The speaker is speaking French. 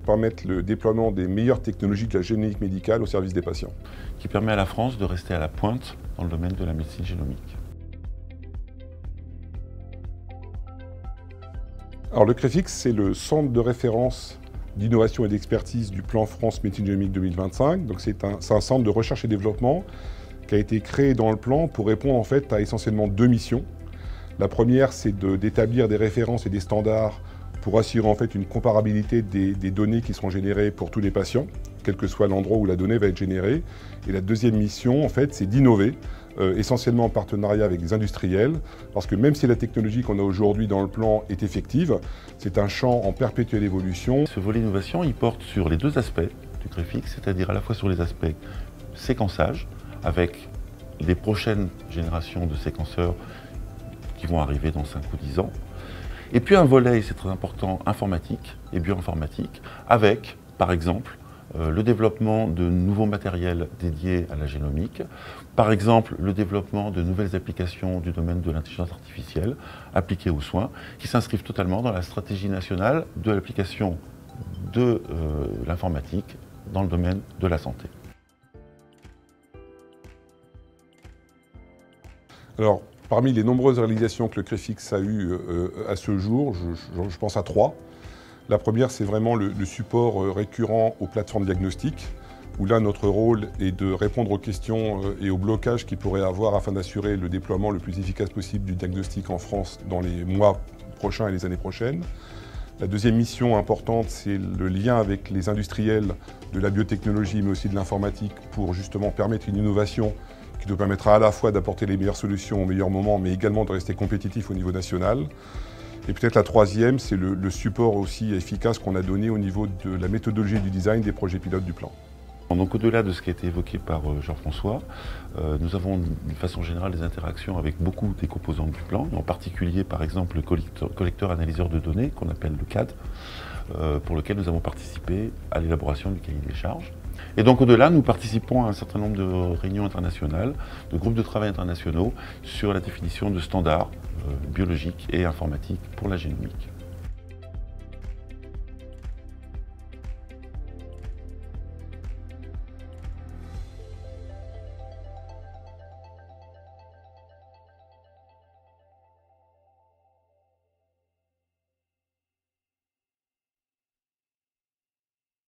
Permettre le déploiement des meilleures technologies de la génomique médicale au service des patients. Qui permet à la France de rester à la pointe dans le domaine de la médecine génomique. Alors le CREFIX, c'est le centre de référence d'innovation et d'expertise du plan France Médecine Génomique 2025. Donc c'est un centre de recherche et développement qui a été créé dans le plan pour répondre en fait à essentiellement deux missions. La première, c'est d'établir des références et des standards pour assurer en fait une comparabilité des données qui seront générées pour tous les patients, quel que soit l'endroit où la donnée va être générée. Et la deuxième mission, en fait, c'est d'innover, essentiellement en partenariat avec des industriels, parce que même si la technologie qu'on a aujourd'hui dans le plan est effective, c'est un champ en perpétuelle évolution. Ce volet innovation, il porte sur les deux aspects du CREFIX, c'est-à-dire à la fois sur les aspects séquençage, avec les prochaines générations de séquenceurs qui vont arriver dans 5 ou 10 ans, et puis un volet, c'est très important, informatique et bioinformatique, avec, par exemple, le développement de nouveaux matériels dédiés à la génomique, par exemple le développement de nouvelles applications du domaine de l'intelligence artificielle appliquées aux soins, qui s'inscrivent totalement dans la stratégie nationale de l'application de l'informatique dans le domaine de la santé. Alors, parmi les nombreuses réalisations que le CREFIX a eues à ce jour, je pense à trois. La première, c'est vraiment le support récurrent aux plateformes diagnostiques, où là, notre rôle est de répondre aux questions et aux blocages qu'il pourrait avoir afin d'assurer le déploiement le plus efficace possible du diagnostic en France dans les mois prochains et les années prochaines. La deuxième mission importante, c'est le lien avec les industriels de la biotechnologie, mais aussi de l'informatique, pour justement permettre une innovation qui nous permettra à la fois d'apporter les meilleures solutions au meilleur moment, mais également de rester compétitif au niveau national. Et peut-être la troisième, c'est le support aussi efficace qu'on a donné au niveau de la méthodologie du design des projets pilotes du plan. Donc au-delà de ce qui a été évoqué par Jean-François, nous avons d'une façon générale des interactions avec beaucoup des composantes du plan, en particulier par exemple le collecteur analyseur de données qu'on appelle le CAD, pour lequel nous avons participé à l'élaboration du cahier des charges. Et donc au-delà, nous participons à un certain nombre de réunions internationales, de groupes de travail internationaux sur la définition de standards biologiques et informatiques pour la génomique.